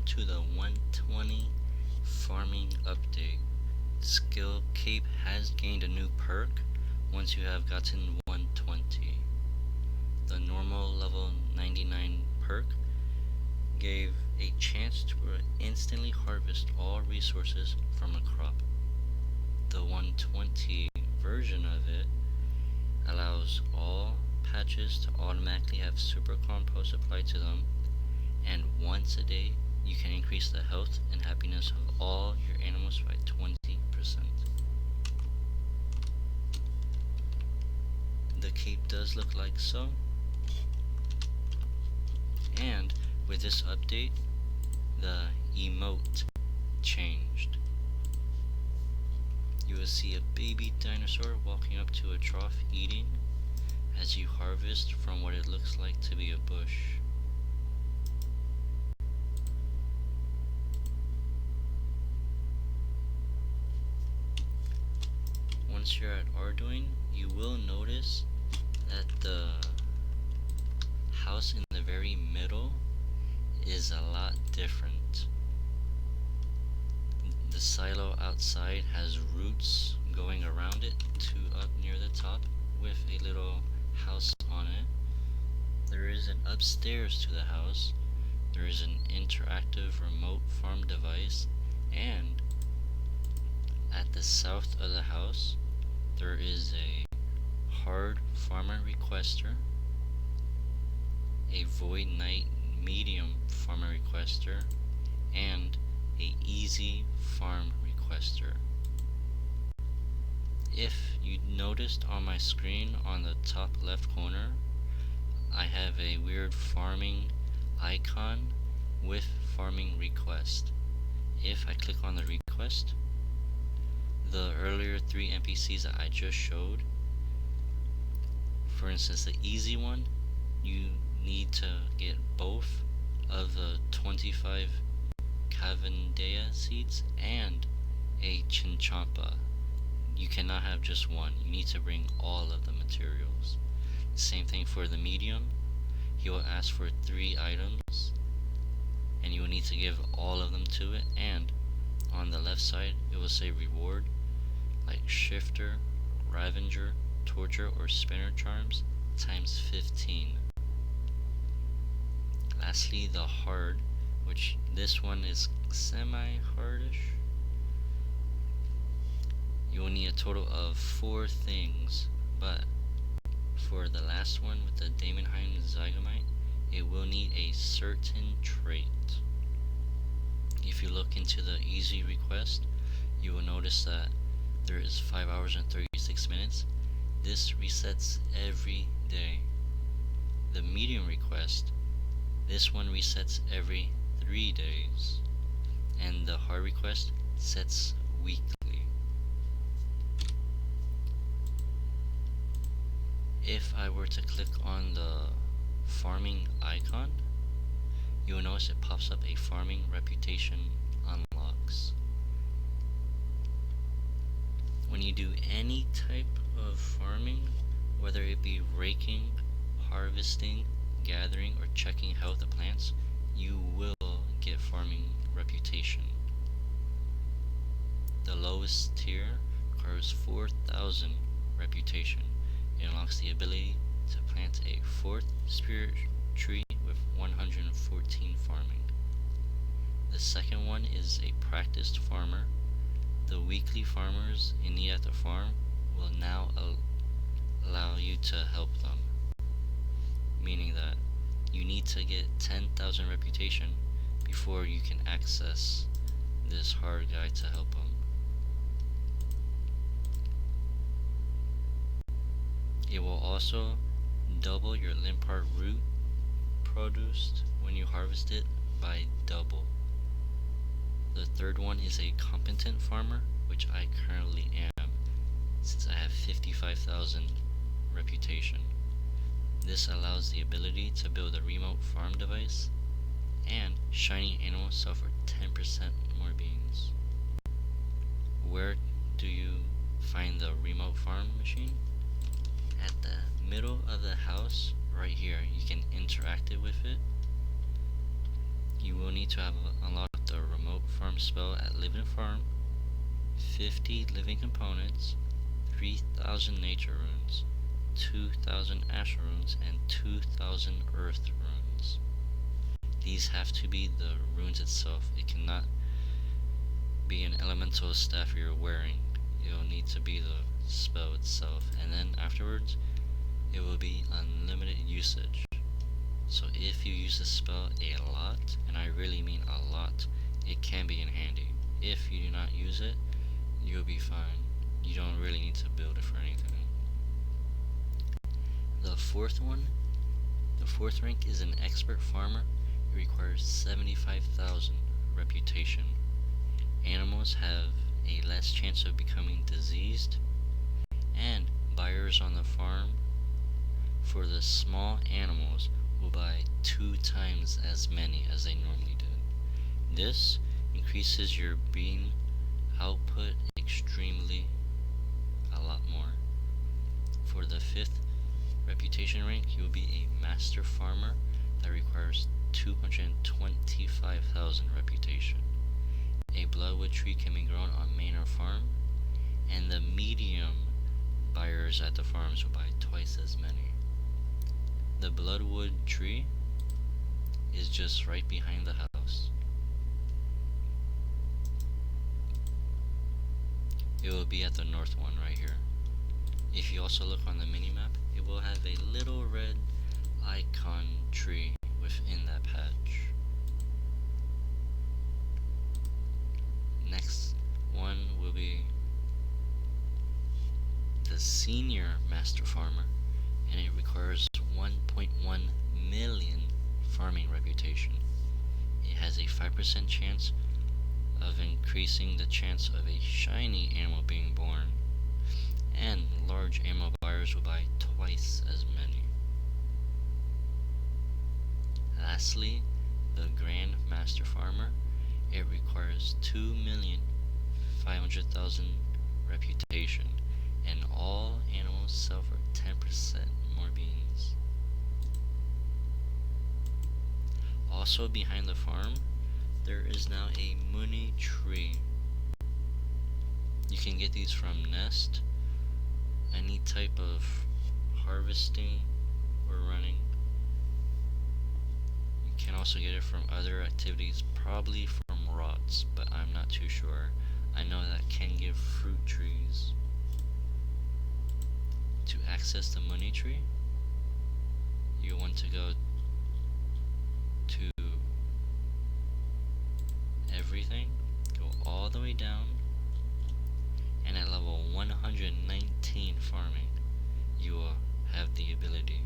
to the 120 farming update. Skill Cape has gained a new perk once you have gotten 120. The normal level 99 perk gave a chance to instantly harvest all resources from a crop. The 120 version of it allows all patches to automatically have super compost applied to them, and once a day you can increase the health and happiness of all your animals by 20%. The cape does look like so, and with this update the emote changed. You will see a baby dinosaur walking up to a trough eating as you harvest from what it looks like to be a bush. Once you're at ARDOUGNE, you will notice that the house in the very middle is a lot different. The silo outside has roots going around it to up near the top with a little house on it. There is an upstairs to the house. There is an interactive remote farm device, and at the south of the house there is a hard farmer requester, a void knight medium farmer requester, and a easy farm requester. If you noticed on my screen on the top left corner, I have a weird farming icon with farming request. If I click on the request, the earlier 3 NPCs that I just showed, for instance the easy one, you need to get both of the 25 Cavendea seeds and a Chinchampa. You cannot have just one, you need to bring all of the materials. Same thing for the medium, he will ask for 3 items and you will need to give all of them to it, and on the left side it will say reward like Shifter, Ravenger, Torture, or Spinner Charms times 15. Lastly, the hard, which this one is semi-hardish. You will need a total of 4 things, but for the last one with the Daemonheim Zygamite, it will need a certain trait. If you look into the easy request, you will notice that there is 5 hours and 36 minutes. This resets every day. The medium request, this one resets every 3 days. And the hard request sets weekly. If I were to click on the farming icon, you will notice it pops up a farming reputation unlocks. When you do any type of farming, whether it be raking, harvesting, gathering, or checking health of plants, you will get farming reputation. The lowest tier requires 4,000 reputation. It unlocks the ability to plant a 4th spirit tree with 114 farming. The second one is a practiced farmer. The weekly farmers in need at the farm will now allow you to help them, meaning that you need to get 10,000 reputation before you can access this hard guy to help them. It will also double your Limpart root produced when you harvest it by double. The third one is a competent farmer, which I currently am, since I have 55,000 reputation. This allows the ability to build a remote farm device, and shiny animals sell for 10% more beans. Where do you find the remote farm machine? At the middle of the house, right here, you can interact it with it. You will need need to have unlocked the remote farm spell at Living Farm, 50 living components, 3,000 nature runes, 2,000 ash runes, and 2,000 earth runes. These have to be the runes itself. It cannot be an elemental staff you're wearing. It will need to be the spell itself, and then afterwards it will be unlimited usage. So if you use the spell a lot, and I really mean a lot, it can be in handy. If you do not use it, you'll be fine. You don't really need to build it for anything. The fourth rank is an expert farmer. It requires 75,000 reputation. Animals have a less chance of becoming diseased, and buyers on the farm for the small animals will buy 2 times as many as they normally did. This increases your bean output extremely a lot more. For the 5th reputation rank, you will be a master farmer that requires 225,000 reputation. A bloodwood tree can be grown on MANOR farm, and the medium buyers at the farms will buy twice as many. The bloodwood tree is just right behind the house. It will be at the north one right here. If you also look on the mini-map, it will have a little red icon tree within that patch. Next one will be the senior master farmer, and it requires 1.1 million farming reputation. It has a 5% chance of increasing the chance of a shiny animal being born, and large animal buyers will buy twice as many. Lastly, the Grand Master Farmer. It requires 2,500,000 reputation, and all animals sell for 10% more beans. Also behind the farm, there is now a money tree. You can get these from Nest, any type of harvesting or running. You can also get it from other activities, probably from rots, but I'm not too sure. I know that can give fruit trees. To access the money tree, you want to go to everything, go all the way down, and at level 119 farming, you will have the ability.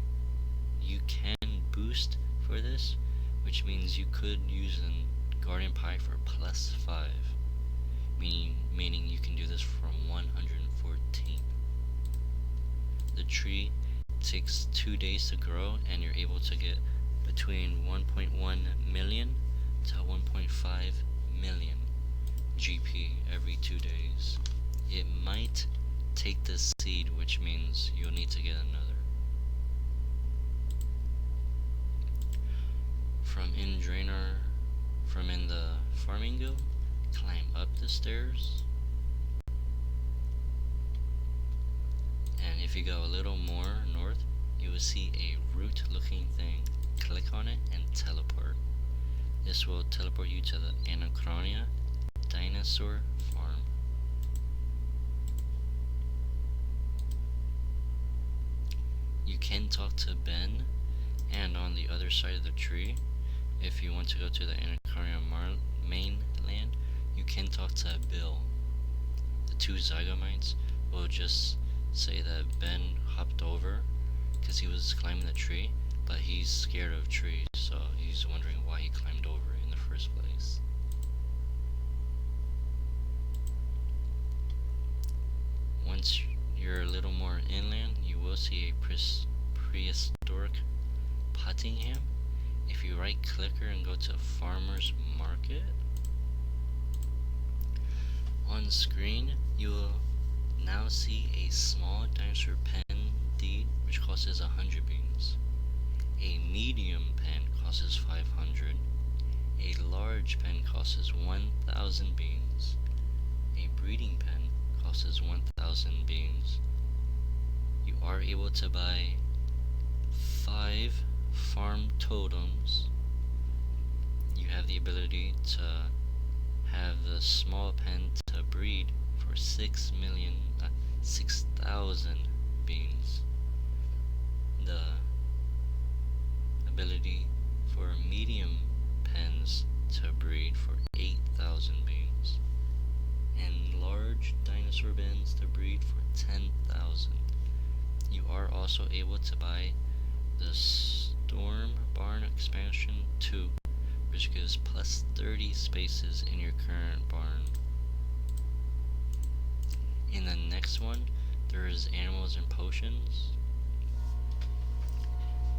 You can boost for this, which means you could use a Guardian Pie for +5, meaning you can do this from 114. The tree takes 2 days to grow, and you're able to get between 1.1 million to 1.5 million GP every 2 days. It might take this seed, which means you'll need to get another. From in the farming guild, climb up the stairs, and if you go a little more north, you will see a root looking thing. Click on it and teleport. This will teleport you to the Anachronia Dinosaur farm. You can talk to Ben, and on the other side of the tree, if you want to go to the Anachronia mainland, you can talk to Bill. The 2 Zygomites will just say that Ben hopped over because he was climbing the tree, but he's scared of trees, so he's wondering why he climbed over in the first place. Once you're a little more inland, you will see a prehistoric Pottingham. If you right click her and go to Farmer's Market, on screen you will now see a small dinosaur pen deed which costs 100 beans. A medium pen costs 500. A large large pen costs 1,000 beans. A breeding pen costs 1,000 beans. You are able to buy 5 farm totems. You have the ability to have the small pen to breed for 6,000 beans. The ability for medium pens to breed for 8,000 beans. And large dinosaur pens to breed for 10,000. You are also able to buy the Storm Barn Expansion 2, which gives plus 30 spaces in your current barn. In the next one, there is animals and potions.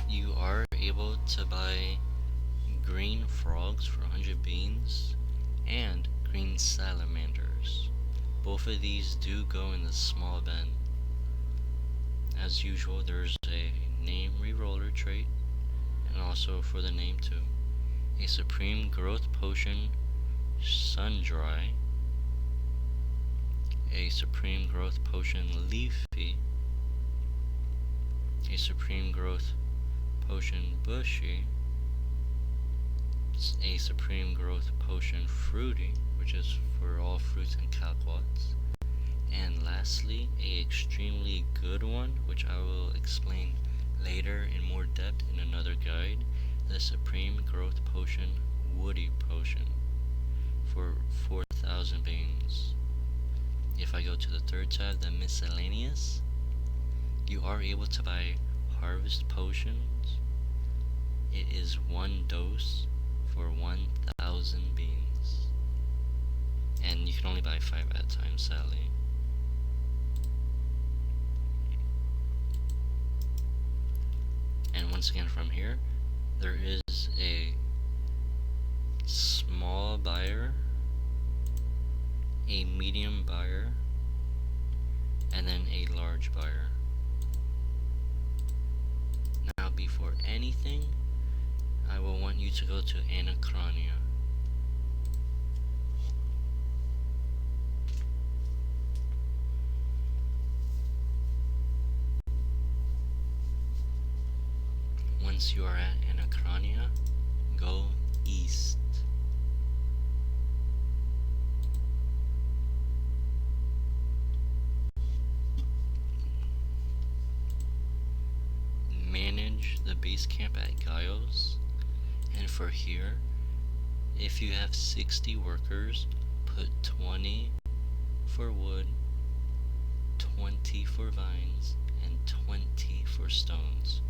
You are able to buy green frogs for 100 beans and green salamanders. Both of these do go in the small bin. As usual, there's a name reroller trait, and also for the name too. A supreme growth potion sun dry, a supreme growth potion leafy, a supreme growth potion bushy, a supreme growth potion fruity, which is for all fruits and calquats, and lastly a extremely good one, which I will explain later in more depth in another guide, the supreme growth potion woody potion for 4,000 beans. If I go to the third tab, the miscellaneous, you are able to buy harvest potions. It is 1 dose for 1,000 beans, and you can only buy 5 at a time, sadly. And once again, from here there is a small buyer, a medium buyer, and then a large buyer. Now, before anything, I will want you to go to Anachronia. Once you are at Anachronia, go east. Manage the base camp at Giles, and for here, if you have 60 workers, put 20 for wood, 20 for vines, and 20 for stones.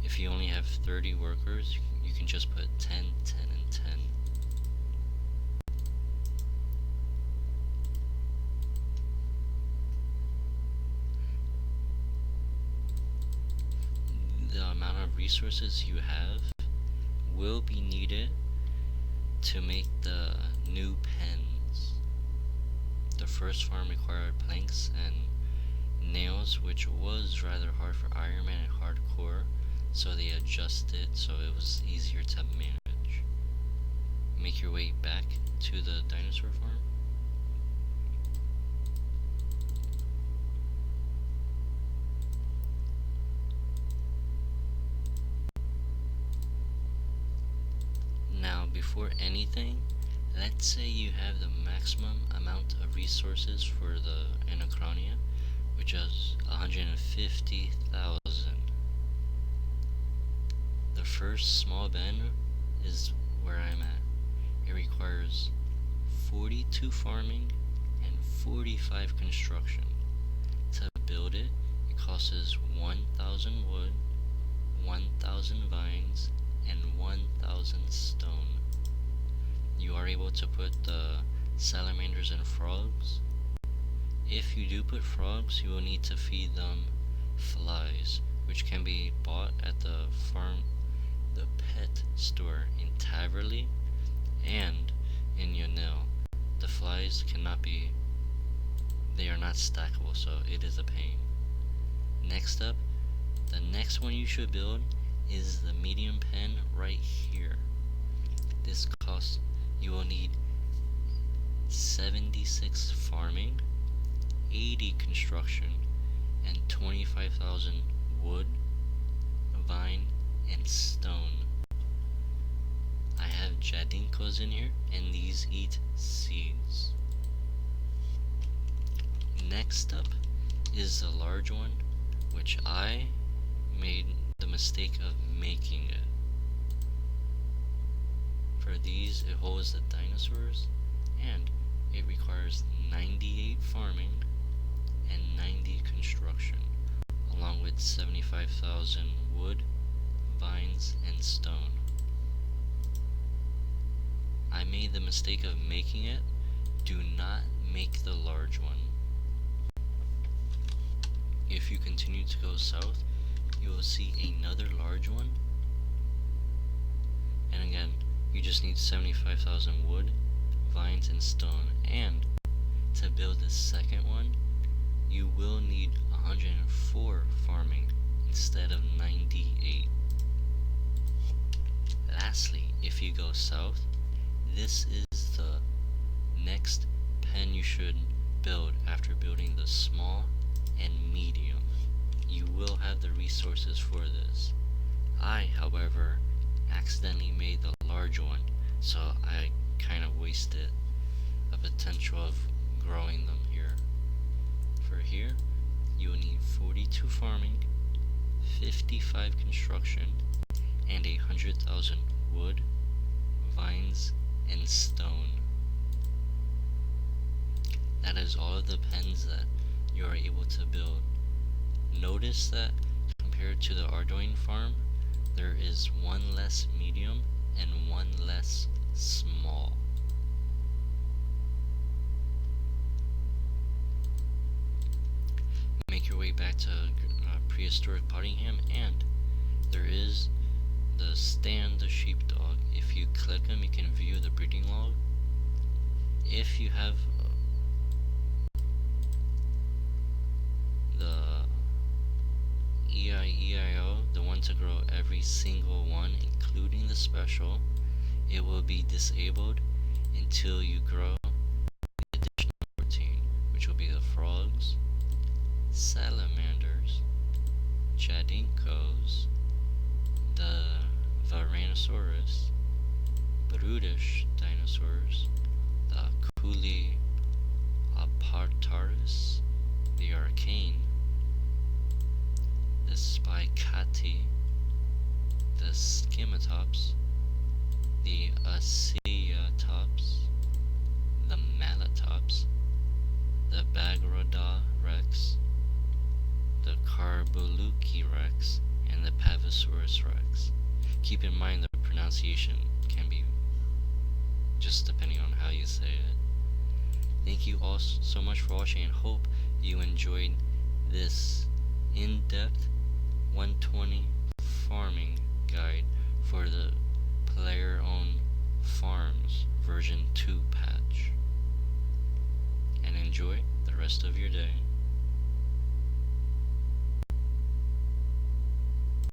If you only have 30 workers, you can just put 10, 10, and 10. The amount of resources you have will be needed to make the new pens. The first farm required planks and nails, which was rather hard for Iron Man and Hardcore, so they adjusted so it was easier to manage. Make your way back to the dinosaur farm. Now, before anything, let's say you have the maximum amount of resources for the Anachronia, which is 150,000. The first small bin is where I'm at. It requires 42 farming and 45 construction. To build it, it costs 1,000 wood, 1,000 vines, and 1,000 stone. You are able to put the salamanders and frogs. If you do put frogs, you will need to feed them flies, which can be bought at the pet store in Taverley and in Yonil. The flies they are not stackable, so it is a pain. Next up, the next one you should build is the medium pen right here. This costs you will need 76 farming, 80 construction, and 25,000 wood, vine, and stone. I have jadinkos in here, and these eat seeds. Next up is the large one, which I made the mistake of making it. For these, it holds the dinosaurs, and it requires 98 farming and 90 construction, along with 75,000 wood, vines, and stone. I made the mistake of making it. Do not make the large one. If you continue to go south, you will see another large one. And again, you just need 75,000 wood, vines, and stone. And to build the second one, you will need 104 farming instead of 98. Lastly, if you go south, this is the next pen you should build after building the small and medium. You will have the resources for this. I, however, accidentally made the large one, so I kind of wasted a potential of growing them here. For here, you will need 42 farming, 55 construction, and 100,000 wood, vines, and stone. That is all of the pens that you are able to build. Notice that compared to the ARDOUGNE farm, there is one less medium and one less small. Make your way back to prehistoric Pottingham, and there is the stand the sheepdog. If you click them, you can view the breeding log. If you have the EIO, the one to grow every single one, including the special, it will be disabled until you grow the additional 14, which will be the frogs, salamanders, jadinkos, the Varanosaurus, brutish dinosaurs, the Coleoptarus, the arcane, the spicati, the schematops, the aciatops, the malatops, the Bagroda rex, the Carboluki rex, and the Pavosaurus rex. Keep in mind the pronunciation can be just depending on how you say it. Thank you all so much for watching, and hope you enjoyed this in-depth 120 farming guide for the player-owned farms version 2 patch. And enjoy the rest of your day.